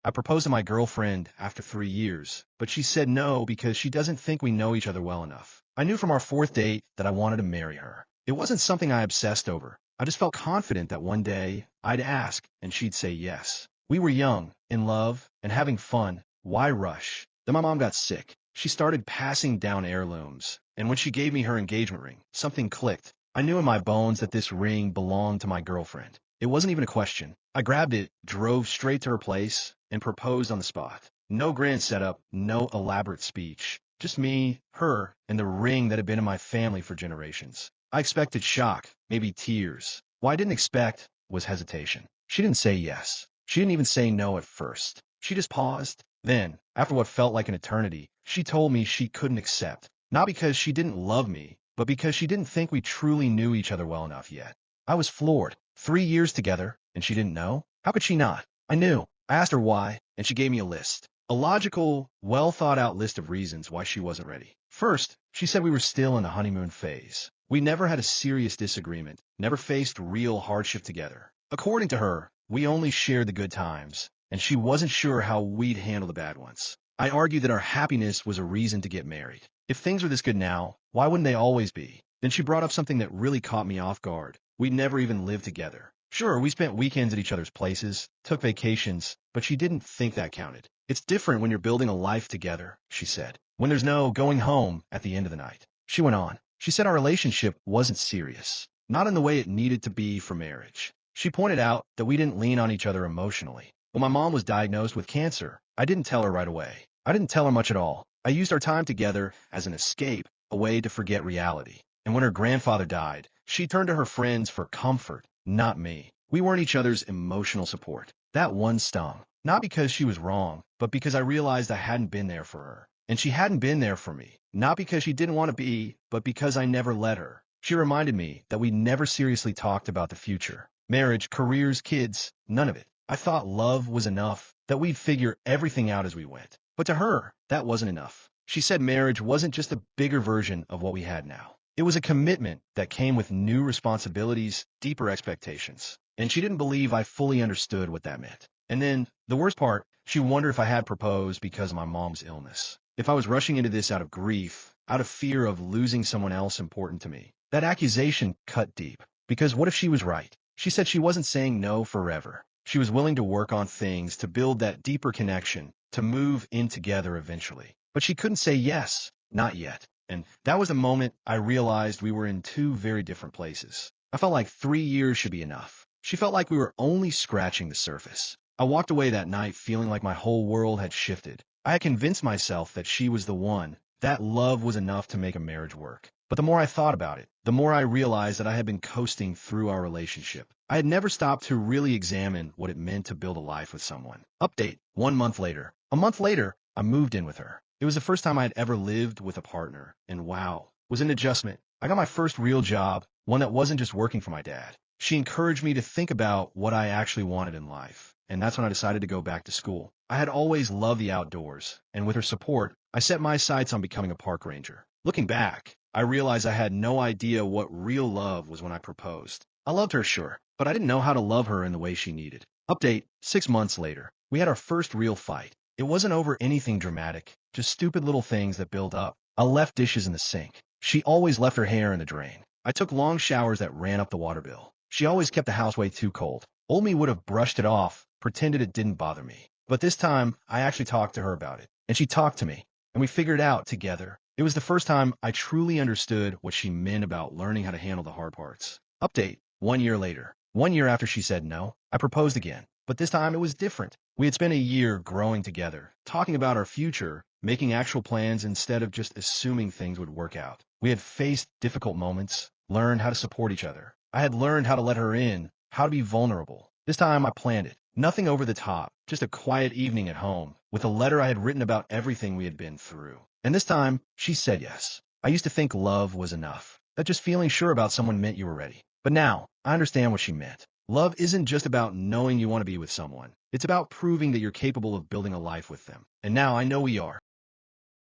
I proposed to my girlfriend after 3 years, but she said no because she doesn't think we know each other well enough. I knew from our fourth date that I wanted to marry her. It wasn't something I obsessed over. I just felt confident that one day I'd ask and she'd say yes. We were young, in love, and having fun. Why rush? Then my mom got sick. She started passing down heirlooms, and when she gave me her engagement ring, something clicked. I knew in my bones that this ring belonged to my girlfriend. It wasn't even a question. I grabbed it, drove straight to her place, and proposed on the spot. No grand setup, no elaborate speech. Just me, her, and the ring that had been in my family for generations. I expected shock, maybe tears. What I didn't expect was hesitation. She didn't say yes. She didn't even say no at first. She just paused. Then, after what felt like an eternity, she told me she couldn't accept. Not because she didn't love me, but because she didn't think we truly knew each other well enough yet. I was floored. 3 years together, and she didn't know? How could she not? I knew. I asked her why, and she gave me a list. A logical, well-thought-out list of reasons why she wasn't ready. First, she said we were still in the honeymoon phase. We never had a serious disagreement, never faced real hardship together. According to her, we only shared the good times, and she wasn't sure how we'd handle the bad ones. I argued that our happiness was a reason to get married. If things are this good now, why wouldn't they always be? Then she brought up something that really caught me off guard. We'd never even lived together. Sure, we spent weekends at each other's places, took vacations, but she didn't think that counted. It's different when you're building a life together, she said, when there's no going home at the end of the night. She went on. She said our relationship wasn't serious, not in the way it needed to be for marriage. She pointed out that we didn't lean on each other emotionally. When my mom was diagnosed with cancer, I didn't tell her right away. I didn't tell her much at all. I used our time together as an escape, a way to forget reality. And when her grandfather died, she turned to her friends for comfort, not me. We weren't each other's emotional support. That one stung. Not because she was wrong, but because I realized I hadn't been there for her. And she hadn't been there for me. Not because she didn't want to be, but because I never let her. She reminded me that we never seriously talked about the future. Marriage, careers, kids, none of it. I thought love was enough, that we'd figure everything out as we went. But to her, that wasn't enough. She said marriage wasn't just a bigger version of what we had now. It was a commitment that came with new responsibilities, deeper expectations. And she didn't believe I fully understood what that meant. And then, the worst part, she wondered if I had proposed because of my mom's illness. If I was rushing into this out of grief, out of fear of losing someone else important to me. That accusation cut deep. Because what if she was right? She said she wasn't saying no forever. She was willing to work on things, to build that deeper connection, to move in together eventually. But she couldn't say yes, not yet. And that was the moment I realized we were in two very different places. I felt like 3 years should be enough. She felt like we were only scratching the surface. I walked away that night feeling like my whole world had shifted. I had convinced myself that she was the one, that love was enough to make a marriage work. But the more I thought about it, the more I realized that I had been coasting through our relationship. I had never stopped to really examine what it meant to build a life with someone. Update, 1 month later. A month later, I moved in with her. It was the first time I had ever lived with a partner, and wow, was an adjustment. I got my first real job, one that wasn't just working for my dad. She encouraged me to think about what I actually wanted in life, and that's when I decided to go back to school. I had always loved the outdoors, and with her support, I set my sights on becoming a park ranger. Looking back, I realized I had no idea what real love was when I proposed. I loved her, sure, but I didn't know how to love her in the way she needed. Update, 6 months later. We had our first real fight. It wasn't over anything dramatic, just stupid little things that build up. I left dishes in the sink. She always left her hair in the drain. I took long showers that ran up the water bill. She always kept the house way too cold. Old me would have brushed it off, pretended it didn't bother me. But this time, I actually talked to her about it. And she talked to me. And we figured it out together. It was the first time I truly understood what she meant about learning how to handle the hard parts. Update, 1 year later. 1 year after she said no, I proposed again. But this time it was different. We had spent a year growing together, talking about our future, making actual plans instead of just assuming things would work out. We had faced difficult moments, learned how to support each other. I had learned how to let her in, how to be vulnerable. This time I planned it. Nothing over the top, just a quiet evening at home, with a letter I had written about everything we had been through. And this time, she said yes. I used to think love was enough, that just feeling sure about someone meant you were ready. But now, I understand what she meant. Love isn't just about knowing you want to be with someone. It's about proving that you're capable of building a life with them. And now I know we are.